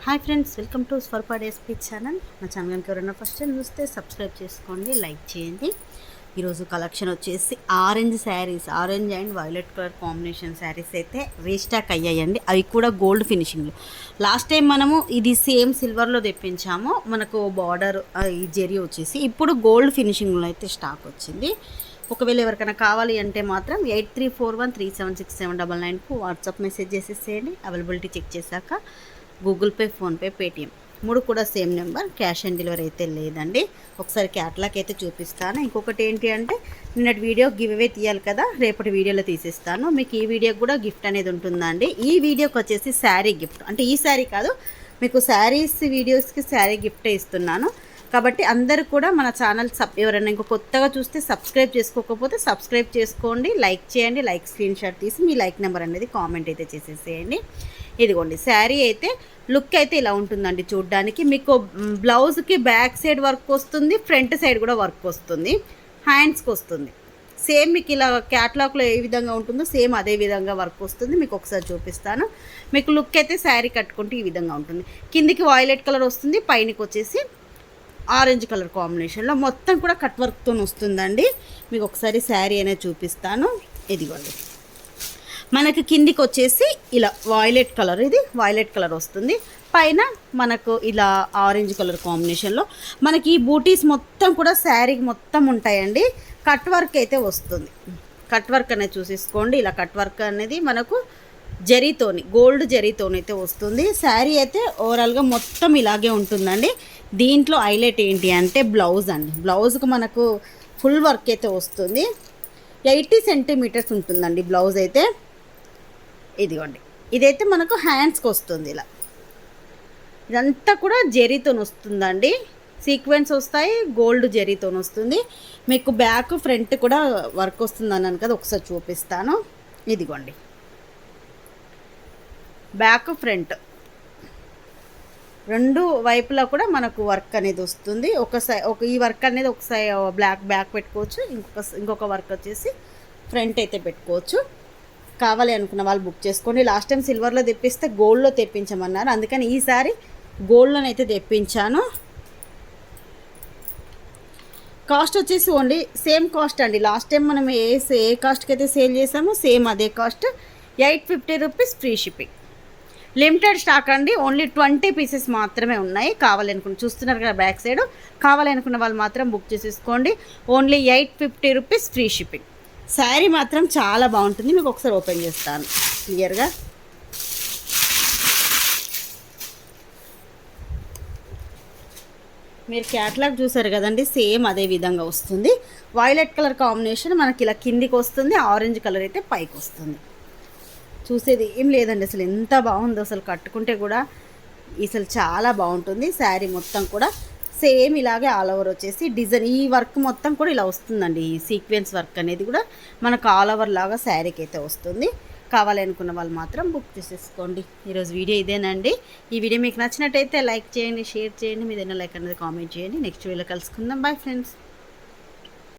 Hi friends, welcome to Swaroopa డేస్పీ channel. మా channel కనుక ఎవరైనా ఫస్ట్ టైం చూస్తే సబ్స్క్రైబ్ చేసుకోండి, లైక్ చేయండి. ఈరోజు కలెక్షన్ వచ్చేసి orange saris, orange and violet colour combination saris అయితే రీస్టాక్ అయ్యాయండి. అవి కూడా గోల్డ్ ఫినిషింగ్లో. లాస్ట్ టైం మనము ఇది సేమ్ సిల్వర్లో తెప్పించాము, మనకు బార్డర్ ఈ జెరీ వచ్చేసి. ఇప్పుడు గోల్డ్ ఫినిషింగ్లో అయితే స్టాక్ వచ్చింది. ఒకవేళ ఎవరికైనా కావాలి అంటే మాత్రం 8341376799కు వాట్సాప్ మెసేజ్ చేసేసేయండి. అవైలబిలిటీ చెక్ చేశాక గూగుల్ పే, ఫోన్పే, పేటిఎం 3 కూడా same number. Cash on delivery అయితే లేదండి. ఒకసారి క్యాట్లాగ్ అయితే చూపిస్తాను. ఇంకొకటి ఏంటి అంటే, నిన్నటి వీడియో గివ్ అవే తీయాలి కదా, రేపటి వీడియోలో తీసిస్తాను. మీకు ఈ వీడియోకి కూడా గిఫ్ట్ అనేది ఉంటుందండి. ఈ వీడియోకి వచ్చేసి శారీ గిఫ్ట్, అంటే ఈ శారీ కాదు, మీకు శారీస్ వీడియోస్కి శారీ గిఫ్టే ఇస్తున్నాను. కాబట్టి అందరూ కూడా మన ఛానల్ ఎవరైనా ఇంకో కొత్తగా చూస్తే సబ్స్క్రైబ్ చేసుకోకపోతే సబ్స్క్రైబ్ చేసుకోండి, లైక్ చేయండి. లైక్ స్క్రీన్ షాట్ తీసి మీ లైక్ నెంబర్ అనేది కామెంట్ అయితే చేసేసేయండి. ఇదిగోండి శారీ అయితే లుక్ అయితే ఇలా ఉంటుందండి చూడ్డానికి. మీకు బ్లౌజ్కి బ్యాక్ సైడ్ వర్క్ వస్తుంది, ఫ్రంట్ సైడ్ కూడా వర్క్ వస్తుంది, హ్యాండ్స్కి వస్తుంది. సేమ్ మీకు ఇలా క్యాట్లాగ్లో ఏ విధంగా ఉంటుందో సేమ్ అదే విధంగా వర్క్ వస్తుంది. మీకు ఒకసారి చూపిస్తాను. మీకు లుక్ అయితే శారీ కట్టుకుంటే ఈ విధంగా ఉంటుంది. కిందికి వైలెట్ కలర్ వస్తుంది, పైనకి వచ్చేసి ఆరెంజ్ కలర్ కాంబినేషన్లో మొత్తం కూడా కట్ వర్క్తో వస్తుందండి. మీకు ఒకసారి శారీ అనేది చూపిస్తాను. ఇదిగోండి, మనకి కిందికి వచ్చేసి ఇలా వైలెట్ కలర్, ఇది వైలెట్ కలర్ వస్తుంది. పైన మనకు ఇలా ఆరెంజ్ కలర్ కాంబినేషన్లో మనకి ఈ బూటీస్ మొత్తం కూడా శారీకి మొత్తం ఉంటాయండి. కట్ వర్క్ అయితే వస్తుంది. కట్ వర్క్ అనేది చూసేసుకోండి. ఇలా కట్ వర్క్ అనేది మనకు జరీతోని, గోల్డ్ జరీతోని అయితే వస్తుంది. శారీ అయితే ఓవరాల్గా మొత్తం ఇలాగే ఉంటుందండి. దీంట్లో హైలైట్ ఏంటి అంటే బ్లౌజ్ అండి. బ్లౌజ్కి మనకు ఫుల్ వర్క్ అయితే వస్తుంది. 80 సెంటీమీటర్స్ ఉంటుందండి బ్లౌజ్ అయితే. ఇదిగోండి, ఇదైతే మనకు హ్యాండ్స్కి వస్తుంది. ఇలా ఇదంతా కూడా జరీతో వస్తుందండి. సీక్వెన్స్ వస్తాయి, గోల్డ్ జరీతో వస్తుంది. మీకు బ్యాక్ ఫ్రంట్ కూడా వర్క్ వస్తుంది అన్నాను కదా, ఒకసారి చూపిస్తాను. ఇదిగోండి, బ్యాక్ ఫ్రంట్ రెండు వైపులా కూడా మనకు వర్క్ అనేది వస్తుంది. ఈ వర్క్ అనేది ఒక సైడ్ బ్యాక్ పెట్టుకోవచ్చు, ఇంకొక వర్క్ వచ్చేసి ఫ్రంట్ అయితే పెట్టుకోవచ్చు. కావాలి అనుకున్న వాళ్ళు బుక్ చేసుకోండి. లాస్ట్ టైం సిల్వర్లో తెప్పిస్తే గోల్డ్లో తెప్పించమన్నారు, అందుకని ఈసారి గోల్డ్లోనైతే తెప్పించాను. కాస్ట్ వచ్చేసి ఓన్లీ సేమ్ కాస్ట్ అండి. లాస్ట్ టైం మనం ఏ కాస్ట్కి అయితే సేల్ చేసామో సేమ్ అదే cost. 850 rupees free shipping. Limited stock అండి, ఓన్లీ 20 పీసెస్ మాత్రమే ఉన్నాయి. కావాలనుకున్న చూస్తున్నారు కదా బ్యాక్ సైడ్, కావాలనుకున్న వాళ్ళు మాత్రం బుక్ చేసేసుకోండి. Only 850 rupees free shipping. Sari మాత్రం చాలా బాగుంటుంది. మీకు ఒకసారి ఓపెన్ చేస్తాను క్లియర్గా. మీరు క్యాట్లాగ్ చూసారు కదండి, సేమ్ అదే విధంగా వస్తుంది. వైలెట్ కలర్ కాంబినేషన్ మనకి ఇలా కిందికి వస్తుంది, ఆరెంజ్ కలర్ అయితే పైకి వస్తుంది. చూసేది ఏం లేదండి, అసలు ఎంత బాగుందో, అసలు కట్టుకుంటే కూడా అసలు చాలా బాగుంటుంది. శారీ మొత్తం కూడా సేమ్ ఇలాగే ఆల్ ఓవర్ వచ్చేసి డిజైన్, ఈ వర్క్ మొత్తం కూడా ఇలా వస్తుందండి. ఈ సీక్వెన్స్ వర్క్ అనేది కూడా మనకు ఆల్ ఓవర్ లాగా శారీకి అయితే వస్తుంది. కావాలనుకున్న వాళ్ళు మాత్రం బుక్ చేసేసుకోండి. ఈరోజు వీడియో ఇదేనండి. ఈ వీడియో మీకు నచ్చినట్టయితే లైక్ చేయండి, షేర్ చేయండి, మీదైనా లైక్ అనేది కామెంట్ చేయండి. నెక్స్ట్ వీడియోలో కలుసుకుందాం. Bye friends.